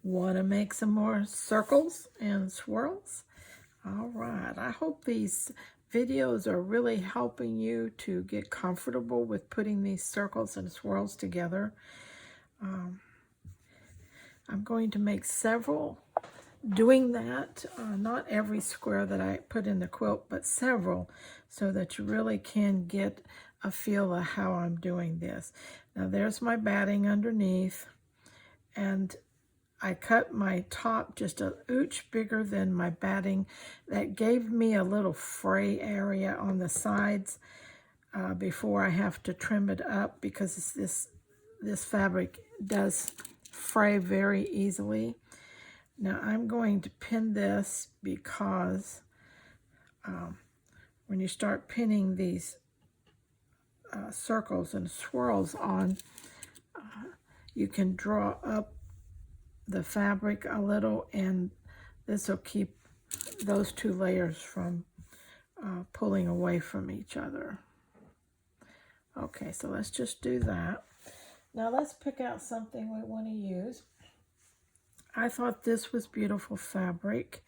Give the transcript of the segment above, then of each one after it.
Want to make some more circles and swirls? All right, I hope these videos are really helping you to get comfortable with putting these circles and swirls together. I'm going to make several doing that, not every square that I put in the quilt, but several, so that you really can get a feel of how I'm doing this. Now there's my batting underneath, and I cut my top just an ooch bigger than my batting. That gave me a little fray area on the sides before I have to trim it up, because this fabric does fray very easily. Now I'm going to pin this because when you start pinning these circles and swirls on, you can draw up the fabric a little, and this will keep those two layers from pulling away from each other. Okay, so let's just do that. Now let's pick out something we want to use. I thought this was beautiful fabric,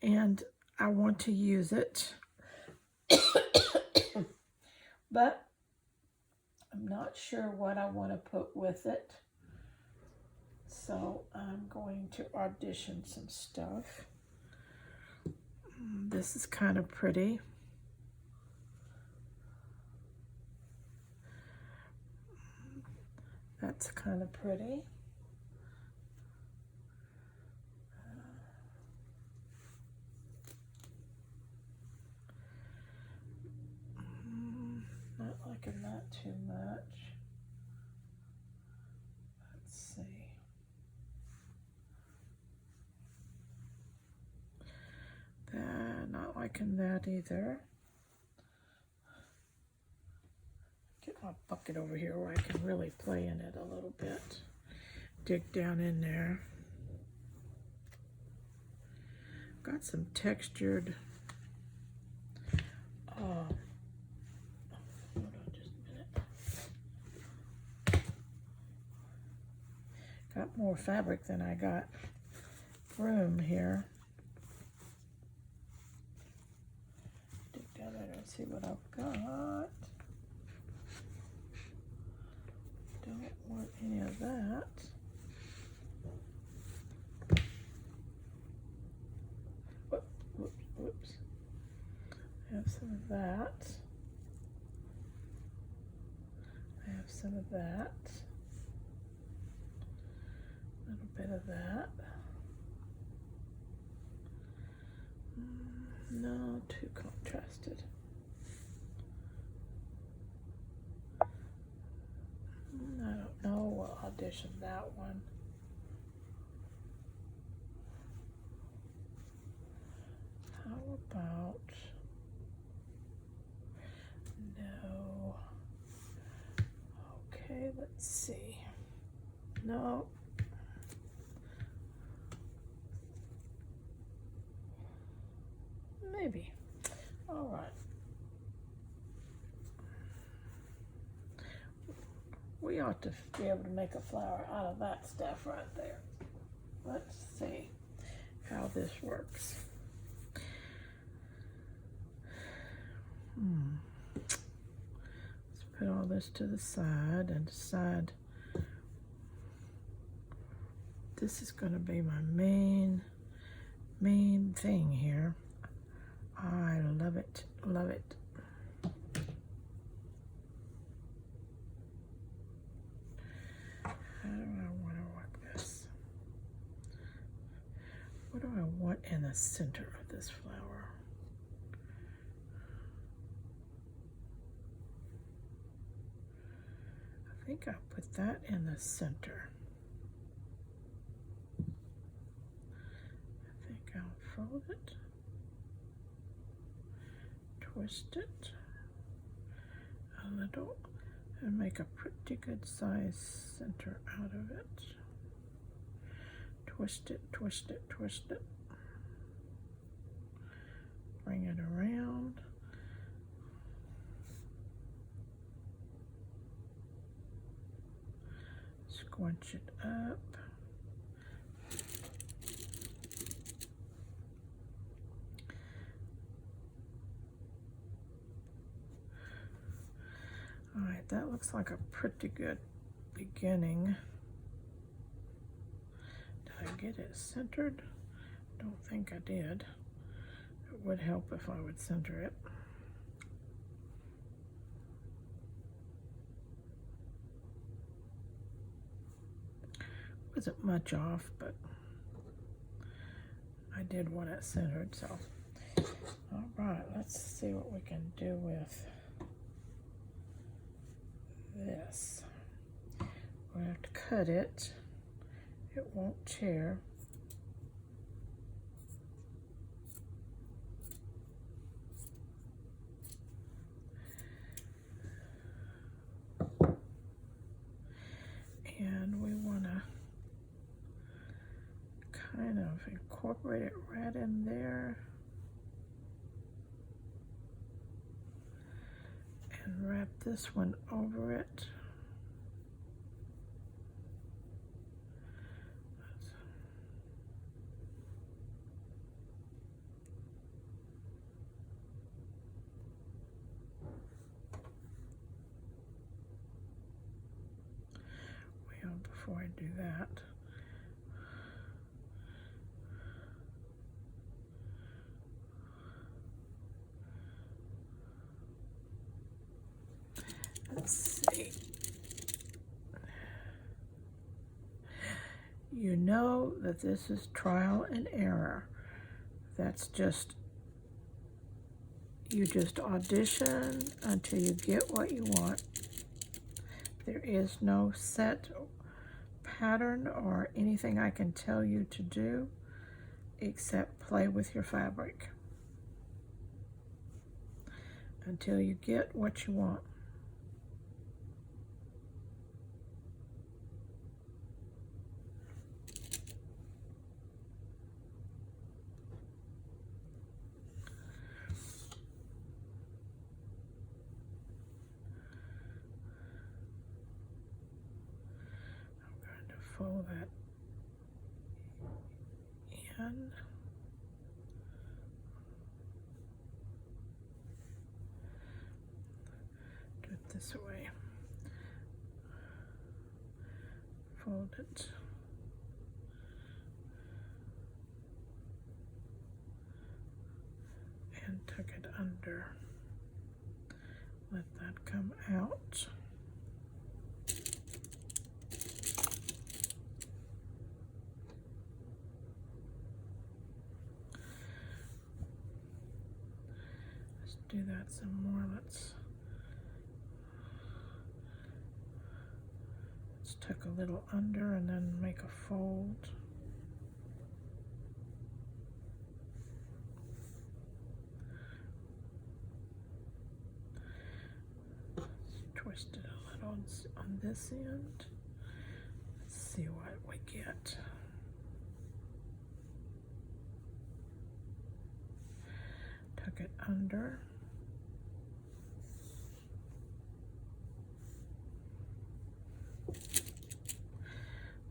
and I want to use it, but I'm not sure what I want to put with it. So I'm going to audition some stuff. This is kind of pretty. That's kind of pretty. Not liking that too much. Let's see. Not liking that either. Get my bucket over here where I can really play in it a little bit. Dig down in there. Got some textured. Hold on just a minute. Got more fabric than I got room here. Dig down there and see what I've got. Don't want any of that. Whoops. I have some of that. I have some of that. A little bit of that. No, too contrasted. I don't know. We'll audition that one. How about, no. Okay, let's see. No. Maybe. All right. We ought to be able to make a flower out of that stuff right there. Let's see how this works. Let's put all this to the side and decide this is going to be my main thing here. I love it, love it. How do I want to work this? What do I want in the center of this flower? I think I'll put that in the center. I think I'll fold it, twist it a little, and make a pretty good size center out of it. Twist it, twist it, twist it. Bring it around. Squinch it up. that looks like a pretty good beginning. Did I get it centered? Don't think I did. It would help if I would center it. Wasn't much off, but I did want it centered, so. All right, let's see what we can do with this. We'll have to cut it. It won't tear. And we want to kind of incorporate it right in there. And wrap this one over it. Well, before I do that, let's see. You know that this is trial and error. That's just, you just audition until you get what you want. There is no set pattern or anything I can tell you to do except play with your fabric until you get what you want. Fold that in. Do it this way. Fold it. And tuck it under. Let that come out. Do that some more. Let's tuck a little under and then make a fold. Let's twist it a little on this end. Let's see what we get. Tuck it under.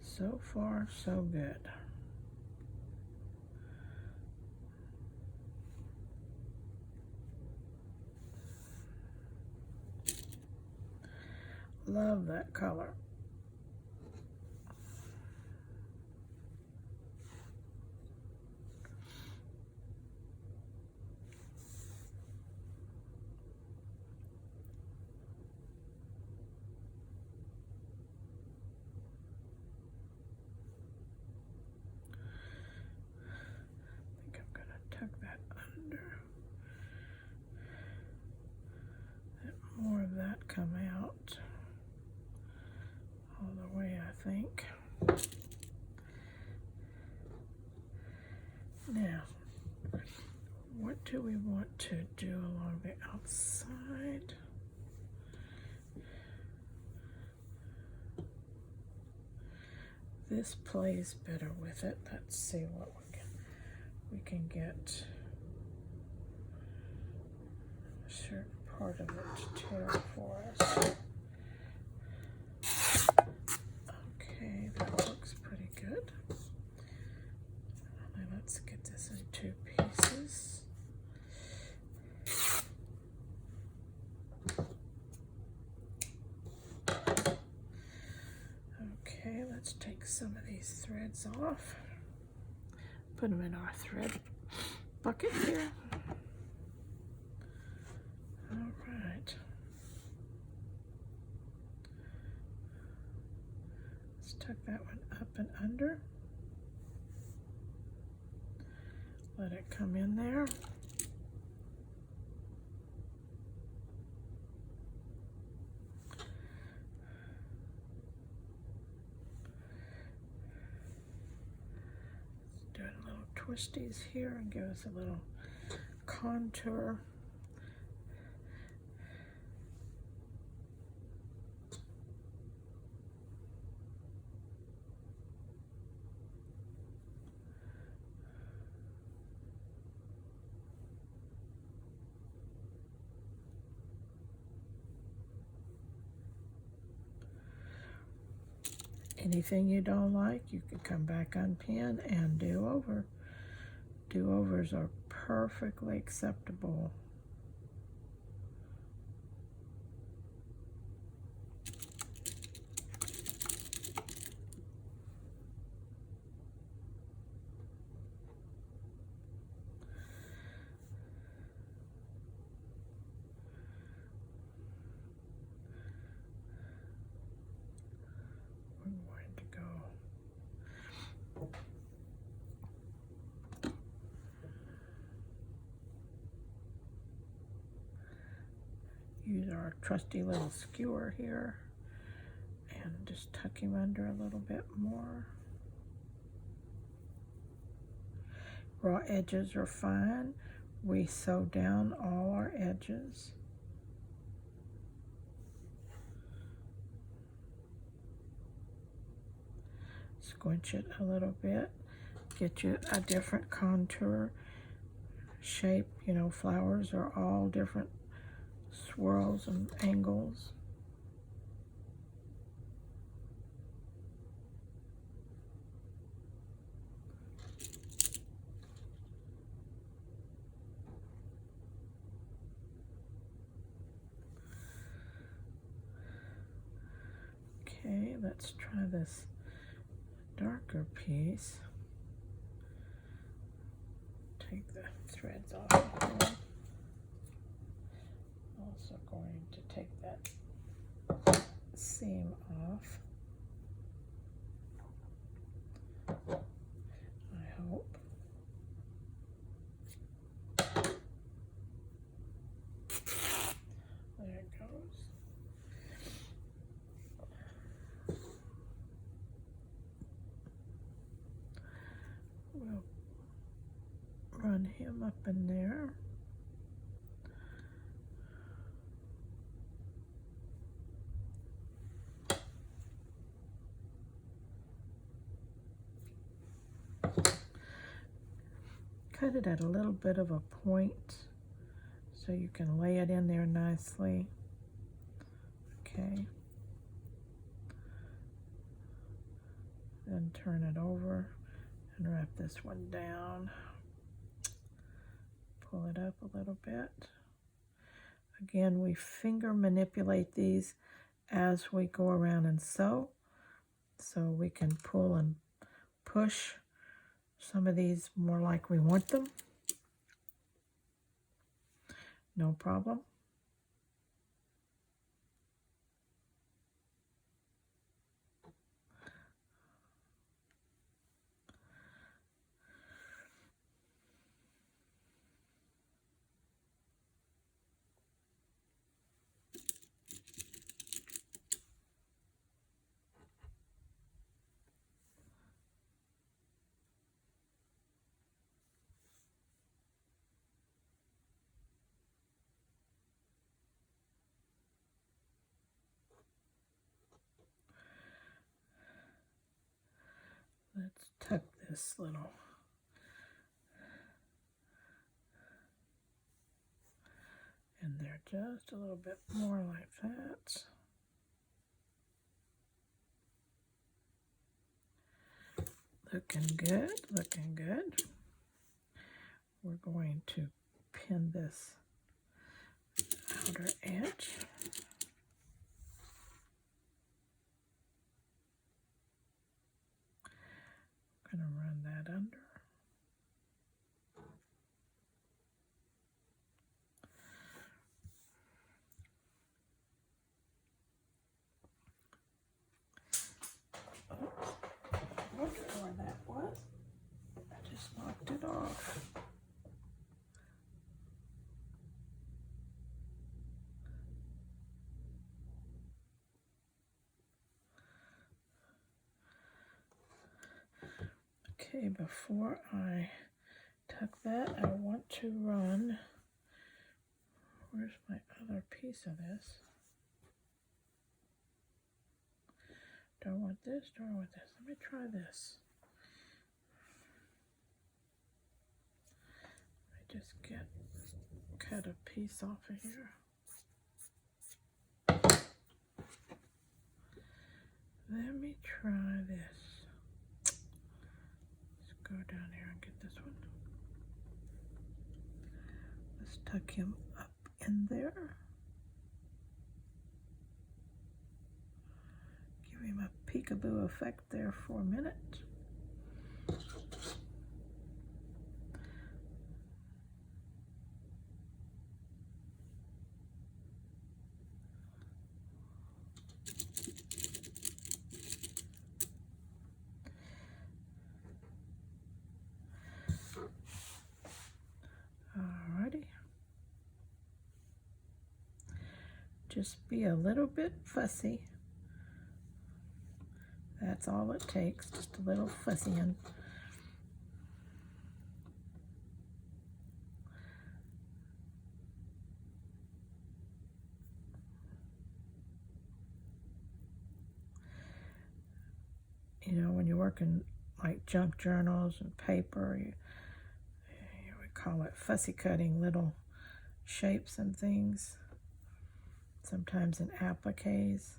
So far, so good. Love that color. Tuck that under. Let more of that come out all the way, I think. Now, what do we want to do along the outside? This plays better with it. Let's see what we can get a certain part of it to tear for us. Okay, that looks pretty good. Now let's get this in 2 pieces. some of these threads off. Put them in our thread bucket here. All right. Let's tuck that one up and under. Let it come in there. Doing little twisties here and give us a little contour. Anything you don't like, you can come back on pin and do over. Do-overs are perfectly acceptable. Use our trusty little skewer here and just tuck him under a little bit more. Raw edges are fine. We sew down all our edges. Squinch it a little bit, get you a different contour shape. You know, flowers are all different swirls and angles. Okay, let's try this darker piece. Take the threads off of here. Also going to take that seam off. I hope. There it goes. We'll run him up in there. Cut it at a little bit of a point so you can lay it in there nicely. Okay. Then turn it over and wrap this one down. Pull it up a little bit. Again, we finger manipulate these as we go around and sew, so we can pull and push some of these more like we want them. No problem. Let's tuck this little in there just a little bit more like that. Looking good, looking good. We're going to pin this outer edge. going to run that under. I wonder where that was. I just knocked it off. Okay, before I tuck that, I want to run. Where's my other piece of this? Do I want this? Do I want this? Let me try this. Let me just cut a piece off of here. Let me try this. Let's go down here and get this one. Let's tuck him up in there. Give him a peekaboo effect there for a minute. Alrighty. Just be a little bit fussy. That's all it takes, just a little fussying. You know, when you're working like junk journals and paper, we call it fussy cutting little shapes and things. Sometimes in appliques,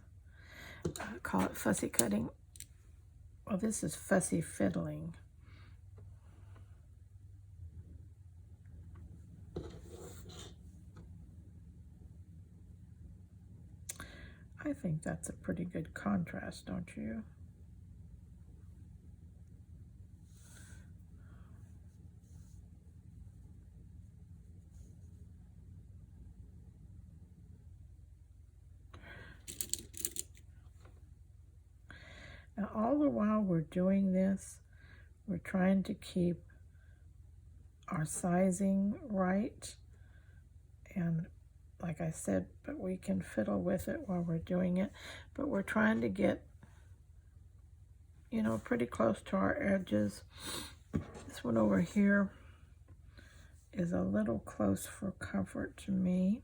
call it fussy cutting. Well, this is fussy fiddling. I think that's a pretty good contrast, don't you? Now, all the while we're doing this, we're trying to keep our sizing right. And like I said, but we can fiddle with it while we're doing it. But we're trying to get, you know, pretty close to our edges. This one over here is a little close for comfort to me.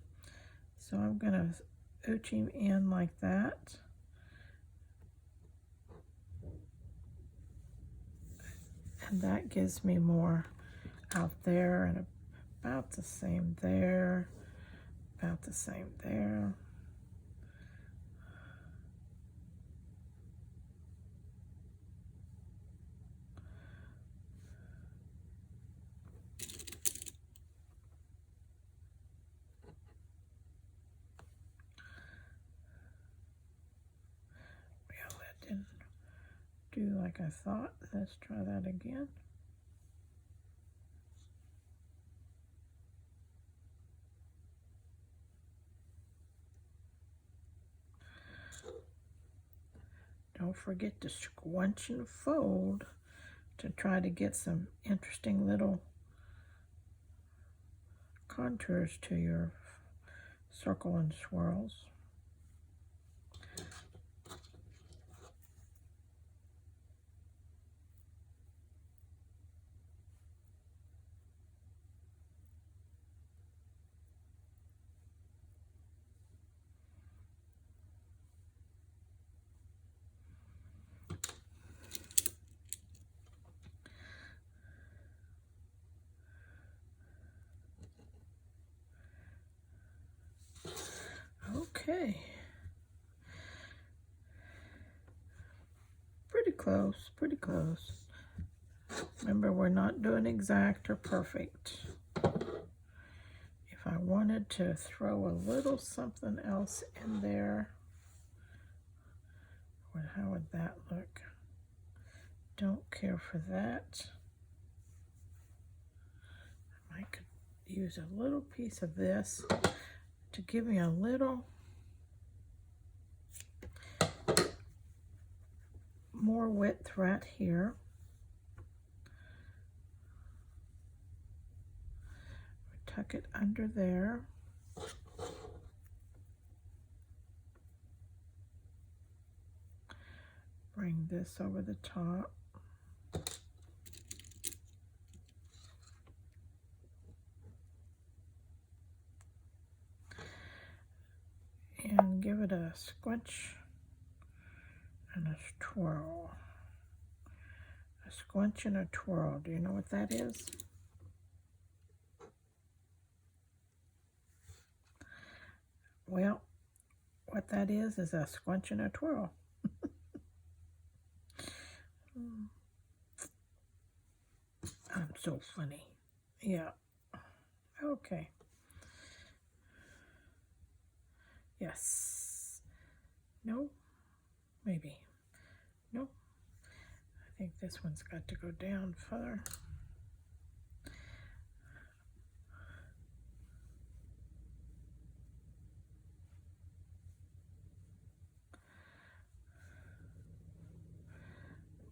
So I'm going to ooch him in like that. And that gives me more out there and about the same there, about the same there. Well, that didn't do like I thought. Let's try that again. Don't forget to squunch and fold to try to get some interesting little contours to your circle and swirls. Okay. Pretty close, pretty close. Remember, we're not doing exact or perfect. If I wanted to throw a little something else in there, how would that look? don't care for that. I could use a little piece of this to give me a little more width right here. Tuck it under there. Bring this over the top. And give it a squinch and a twirl. A squinch and a twirl. Do you know what that is? Well, what that is a squinch and a twirl. I'm so funny. Yeah. Okay. Yes. No. Maybe. No. I think this one's got to go down further.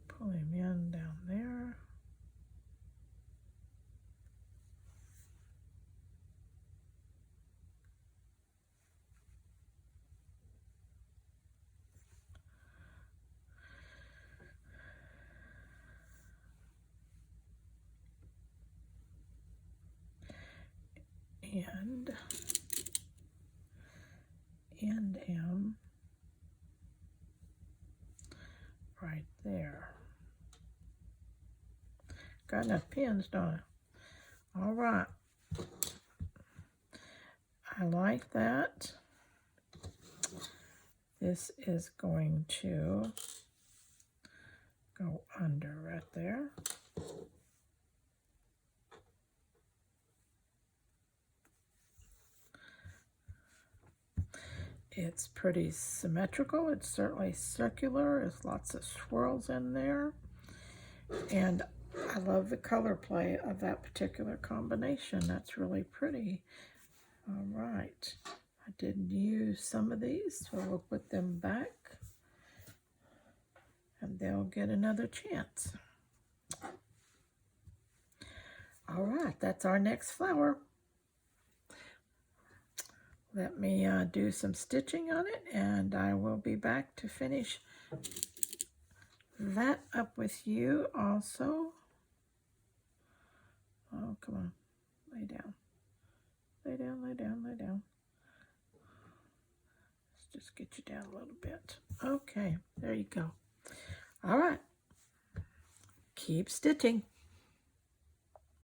Pull him in down there. And end him right there. Got enough pins, don't I? All right. I like that. This is going to go under right there. It's pretty symmetrical. It's certainly circular. There's lots of swirls in there. And I love the color play of that particular combination. That's really pretty. All right. I did use some of these, so we'll put them back. And they'll get another chance. All right, that's our next flower. Let me do some stitching on it, and I will be back to finish that up with you also. Oh, come on. Lay down. Lay down, lay down, lay down. Let's just get you down a little bit. Okay, there you go. All right. Keep stitching.